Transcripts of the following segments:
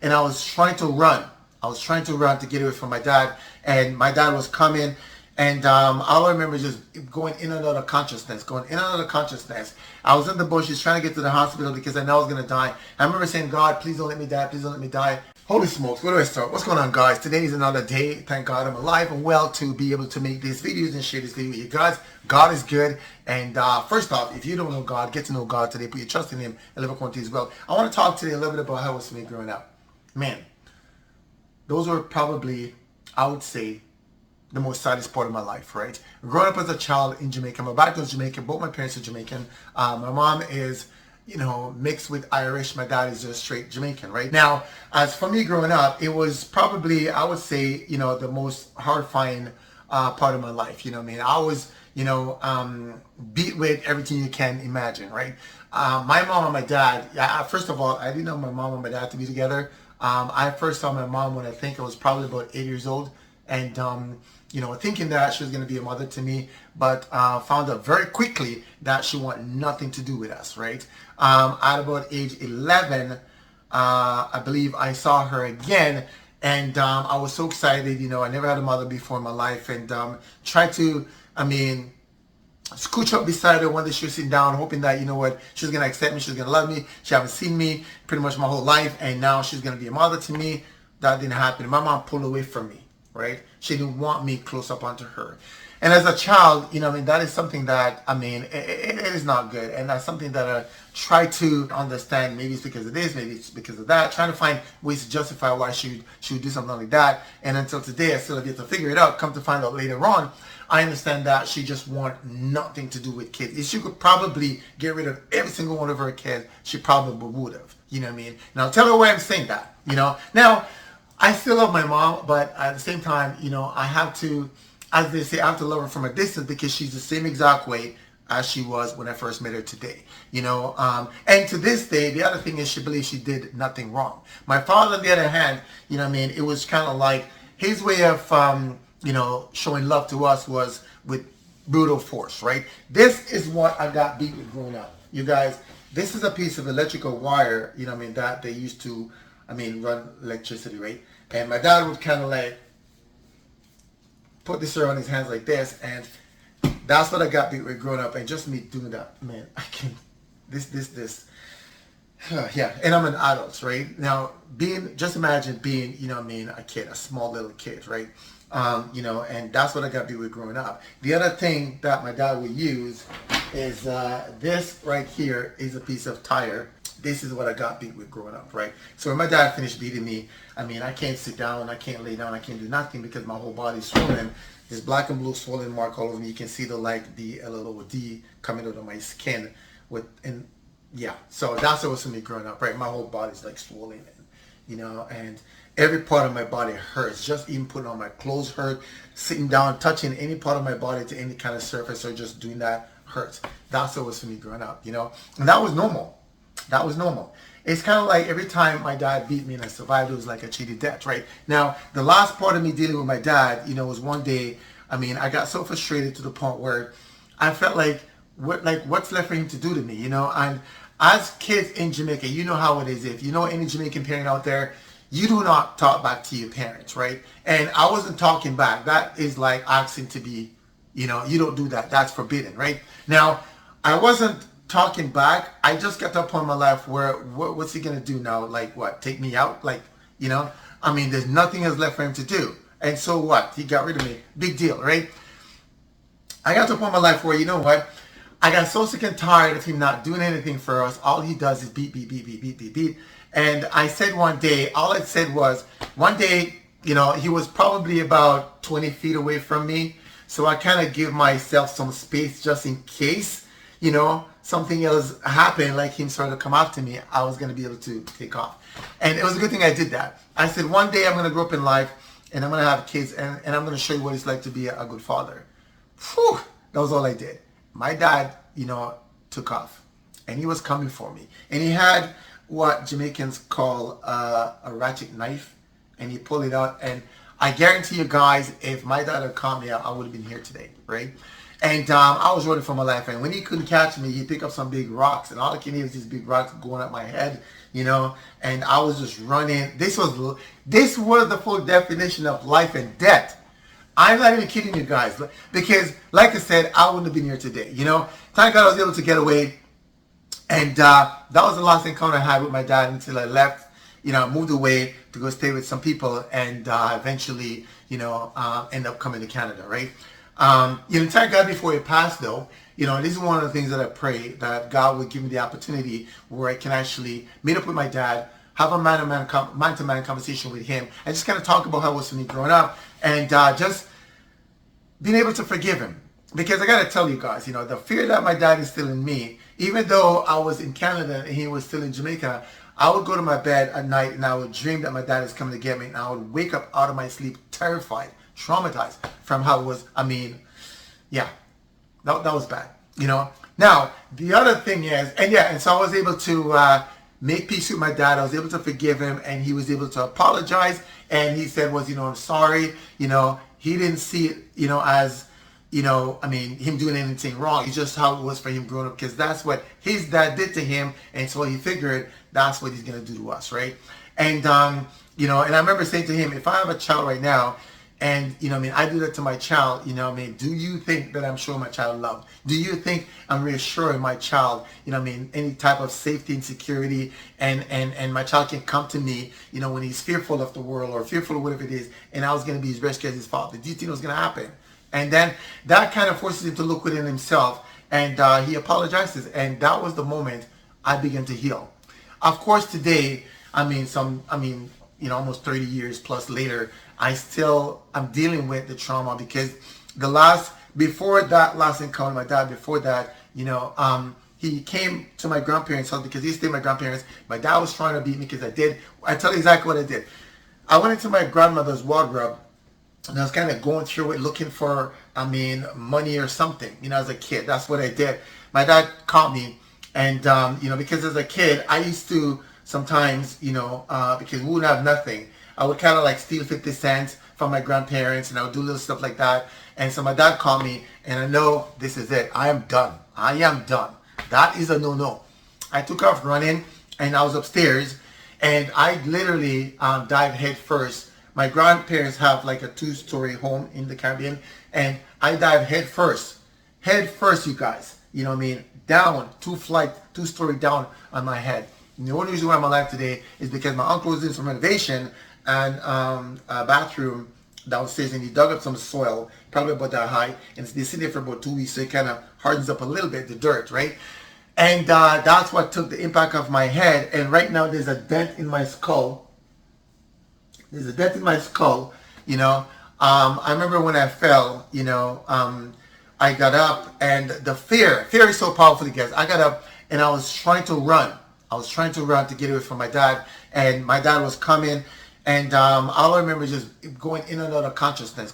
and I was trying to run. I was trying to run to get away from my dad, and my dad was coming, and all I remember just going in and out of consciousness, going in and out of consciousness. I was in the bushes trying to get to the hospital because I know I was going to die. I remember saying, God, please don't let me die, please don't let me die. Holy smokes, where do I start? What's going on, guys? Today is another day. Thank God I'm alive and well to be able to make these videos and share this video with you guys. God is good. And first off, if you don't know God, get to know God today. Put your trust in Him and live according to His will. I want to talk today a little bit about how it was for me growing up. Man, those were probably, I would say, the most saddest part of my life, right? Growing up as a child in Jamaica, my background is Jamaican. Both my parents are Jamaican. My mom is, mixed with Irish. My dad is just straight Jamaican, right? Now, as for me growing up, it was probably, I would say, the most horrifying part of my life. You know what I mean? I was, beat with everything you can imagine, right? My mom and my dad, first of all, I didn't know my mom and my dad to be together. I first saw my mom when I think I was probably about 8 years old. And, thinking that she was going to be a mother to me, but found out very quickly that she wanted nothing to do with us, right? At about age 11, I believe I saw her again, and I was so excited. I never had a mother before in my life, and tried to, scooch up beside her. One day she was sitting down hoping that, she was going to accept me, she was going to love me. She haven't seen me pretty much my whole life, and now she's going to be a mother to me. That didn't happen. My mom pulled away from me. Right? She didn't want me close up onto her. And as a child, that is something that, it is not good. And that's something that I try to understand. Maybe it's because of this, maybe it's because of that. Trying to find ways to justify why she would do something like that. And until today, I still have yet to figure it out. Come to find out later on, I understand that she just wanted nothing to do with kids. If she could probably get rid of every single one of her kids, she probably would have. You know what I mean? Now, tell her why I'm saying that. Now, I still love my mom, but at the same time, I have to, as they say, I have to love her from a distance because she's the same exact way as she was when I first met her today. And to this day, the other thing is she believes she did nothing wrong. My father, on the other hand, it was kind of like his way of, showing love to us was with brutal force, right? This is what I got beat with growing up. You guys, this is a piece of electrical wire, that they used to, run electricity, right? And my dad would kind of like put this around his hands like this, and that's what I got beat with growing up. And just me doing that, man, I can, this. Yeah, and I'm an adult, right? Now, just imagine being, a kid, a small little kid, right? And that's what I got beat with growing up. The other thing that my dad would use is this right here is a piece of tire. This is what I got beat with growing up, right? So when my dad finished beating me, I can't sit down, I can't lay down, I can't do nothing because my whole body's swollen. This black and blue swollen mark all over me. You can see the LLOD coming out of my skin. So that's what it was for me growing up, right? My whole body's like swollen, and every part of my body hurts. Just even putting on my clothes hurt. Sitting down, touching any part of my body to any kind of surface or just doing that hurts. That's what it was for me growing up, and that was normal. That was normal. It's kind of like every time my dad beat me and I survived, it was like a cheated death, right? Now, the last part of me dealing with my dad, was one day, I got so frustrated to the point where I felt like, what's left for him to do to me, And as kids in Jamaica, you know how it is. If you know any Jamaican parent out there, you do not talk back to your parents, right? And I wasn't talking back. That is like asking to be, you don't do that. That's forbidden, right? Now, I wasn't talking back. I just got to a point in my life where what's he gonna do now? Like what? Take me out? Like, there's nothing else left for him to do. And so what? He got rid of me. Big deal, right? I got to a point in my life where, I got so sick and tired of him not doing anything for us. All he does is beat, beat, beat, beat, beat, beat, beat. And I said one day, all I said was, one day, he was probably about 20 feet away from me. So I kind of give myself some space just in case, something else happened, like him started to come after me, I was going to be able to take off. And it was a good thing I did that. I said, one day I'm going to grow up in life and I'm going to have kids and I'm going to show you what it's like to be a good father. Whew, that was all I did. My dad, took off and he was coming for me. And he had what Jamaicans call a ratchet knife, and he pulled it out. And I guarantee you guys, if my dad had caught me, I would have been here today, right? And I was running for my life, and when he couldn't catch me, he picked up some big rocks, and all I can hear is these big rocks going at my head, and I was just running. This was the full definition of life and death. I'm not even kidding you guys, because like I said, I wouldn't have been here today. Thank God I was able to get away, and that was the last encounter I had with my dad until I left. Moved away to go stay with some people, and eventually, end up coming to Canada, right? Thank God before he passed, though. This is one of the things that I pray, that God would give me the opportunity where I can actually meet up with my dad, have a man-to-man conversation with him, and just kind of talk about how it was for me growing up, and just being able to forgive him. Because I got to tell you guys, the fear that my dad is still in me, even though I was in Canada and he was still in Jamaica, I would go to my bed at night and I would dream that my dad is coming to get me, and I would wake up out of my sleep terrified, traumatized from how it was. Yeah, that was bad, Now, the other thing is, and so I was able to make peace with my dad. I was able to forgive him, and he was able to apologize, and he said I'm sorry. He didn't see it, as, him doing anything wrong. It's just how it was for him growing up, because that's what his dad did to him, and so he figured that's what he's going to do to us, right? And, and I remember saying to him, if I have a child right now, and, I do that to my child, do you think that I'm showing my child love? Do you think I'm reassuring my child, any type of safety and security, and my child can come to me, when he's fearful of the world or fearful of whatever it is, and I was going to be his rescue as his father? Do you think it was going to happen? And then that kind of forces him to look within himself, and he apologizes, and that was the moment I began to heal. Of course, today, almost 30 years plus later, I'm dealing with the trauma, because before that last encounter, my dad, before that, he came to my grandparents' house because he stayed with my grandparents. My dad was trying to beat me because I tell you exactly what I did. I went into my grandmother's wardrobe, and I was kind of going through it looking for, money or something, as a kid. That's what I did. My dad caught me, and, because as a kid, I used to sometimes, because we would have nothing, I would kind of like steal 50 cents from my grandparents, and I would do little stuff like that. And so my dad called me, and I know this is it. I am done. That is a no-no. I took off running, and I was upstairs, and I literally dived head first. My grandparents have like a 2-story home in the Caribbean, and I dived head first, you guys. Down, 2-story down on my head. And the only reason why I'm alive today is because my uncle was doing some renovation and a bathroom downstairs, and he dug up some soil, probably about that high, and they sit there for about 2 weeks, so it kind of hardens up a little bit, the dirt, right? And that's what took the impact of my head, and right now there's a dent in my skull. I remember when I fell, I got up, and the fear is so powerful, you guys. I got up, and I was trying to run. To get away from my dad, and my dad was coming, and all I remember is just going in and out of consciousness.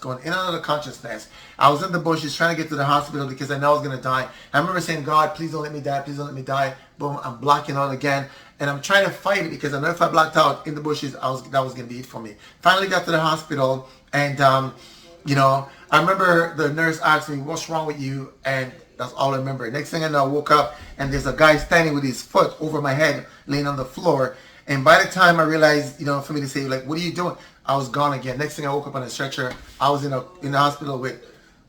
I was in the bushes trying to get to the hospital because I know I was going to die. I remember saying, God, please don't let me die. Boom, I'm blacking out again, and I'm trying to fight it because I know if I blacked out in the bushes, that was going to be it for me. Finally got to the hospital, and I remember the nurse asked me, what's wrong with you? And that's all I remember. Next thing I know, I woke up, and there's a guy standing with his foot over my head, laying on the floor. And by the time I realized, for me to say, like, what are you doing? I was gone again. Next thing I woke up on a stretcher. I was in the hospital with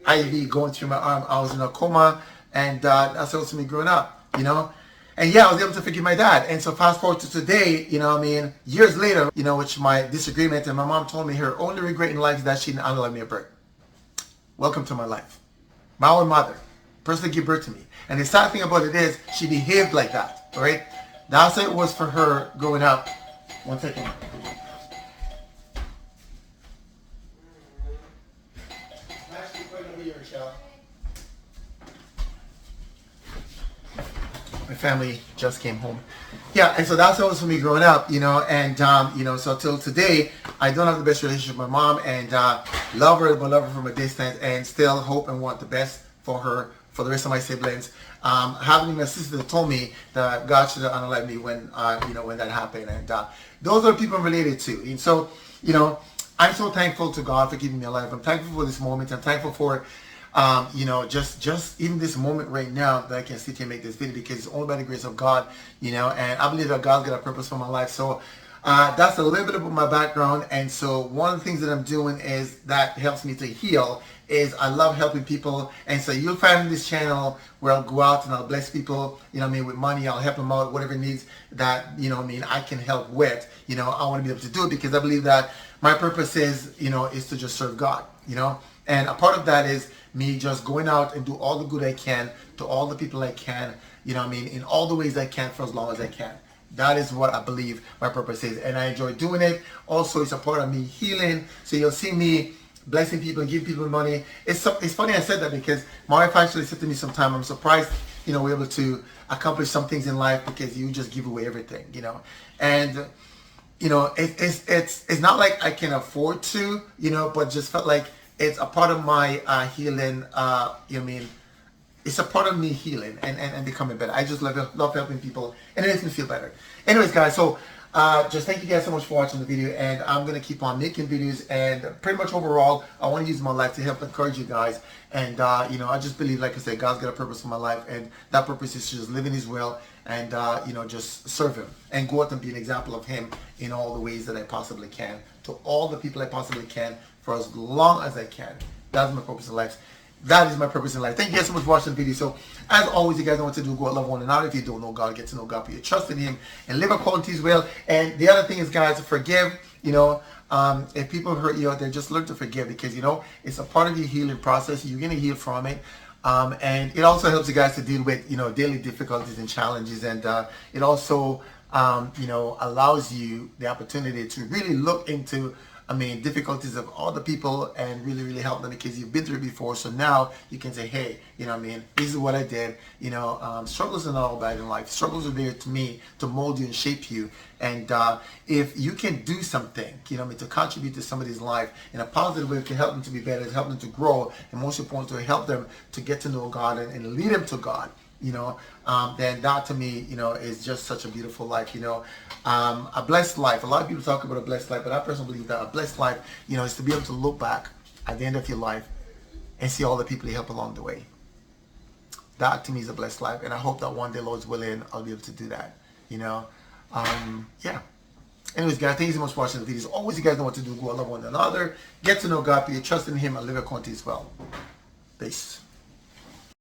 IV going through my arm. I was in a coma, and that's what it was for me growing up, And I was able to forgive my dad. And so fast forward to today, years later, which my disagreement, and my mom told me her only regret in life is that she didn't allow me a birth. Welcome to my life. My own mother, person that gave birth to me. And the sad thing about it is she behaved like that, right? That's how it was for her growing up. One second. My family just came home. And so that's how it was for me growing up, and so till today, I don't have the best relationship with my mom, and love her from a distance, and still hope and want the best for her, for the rest of my siblings. Having a sister that told me that God should have unalived me when that happened, and those are the people I'm related to. And so, I'm so thankful to God for keeping me alive. I'm thankful for this moment. I'm thankful for you know, just even this moment right now that I can sit here and make this video, because it's only by the grace of God, you know, and I believe that God's got a purpose for my life. So that's a little bit about my background. And so one of the things that I'm doing is that helps me to heal is I love helping people. And so you'll find this channel where I'll go out and I'll bless people, you know what I mean, with money. I'll help them out, whatever needs that, you know what I mean, I can help with. You know, I want to be able to do it because I believe that my purpose is, you know, is to just serve God, you know. And a part of that is me just going out and do all the good I can to all the people I can, you know what I mean, in all the ways I can for as long as I can. That is what I believe my purpose is, and I enjoy doing it. Also, it's a part of me healing. So you'll see me blessing people and giving people money. It's funny I said that because my wife actually said to me sometime, I'm surprised, you know, we're able to accomplish some things in life because you just give away everything, you know. And you know, it's not like I can afford to, you know, but just felt like it's a part of my healing. You know what I mean? It's a part of me healing and becoming better. I just love helping people, and it makes me feel better. Anyways, guys, so just thank you guys so much for watching the video, and I'm going to keep on making videos, and pretty much overall, I want to use my life to help encourage you guys. And, you know, I just believe, like I said, God's got a purpose for my life, and that purpose is to just live in His will and, you know, just serve Him and go out and be an example of Him in all the ways that I possibly can, to all the people I possibly can, for as long as I can. That's my purpose in life. That is my purpose in life. Thank you guys so much for watching the video. So, as always, you guys know what to do. Go out, love one another. If you don't know God, get to know God. Put your trust in Him and live according to His will. And the other thing is, guys, forgive. You know, if people hurt you out there, just learn to forgive, because, you know, it's a part of your healing process. You're going to heal from it. And it also helps you guys to deal with, you know, daily difficulties and challenges. And it also, you know, allows you the opportunity to really look into, I mean, difficulties of all the people and really help them, because you've been through it before. So now you can say, hey, you know what I mean, this is what I did. You know, struggles are not all bad in life. Struggles are there to me to mold you and shape you. And if you can do something, you know what I mean, to contribute to somebody's life in a positive way, to help them to be better, to help them to grow, and most importantly, to help them to get to know God and lead them to God, you know, then that to me, you know, is just such a beautiful life, you know. A blessed life. A lot of people talk about a blessed life, but I personally believe that a blessed life, you know, is to be able to look back at the end of your life and see all the people you help along the way. That to me is a blessed life, and I hope that one day, Lord's willing, I'll be able to do that, you know. Yeah. Anyways, guys, thank you so much for watching the videos. Always, you guys know what to do. Go out, love one another. Get to know God. Be a trust in Him and live according to His will. Peace.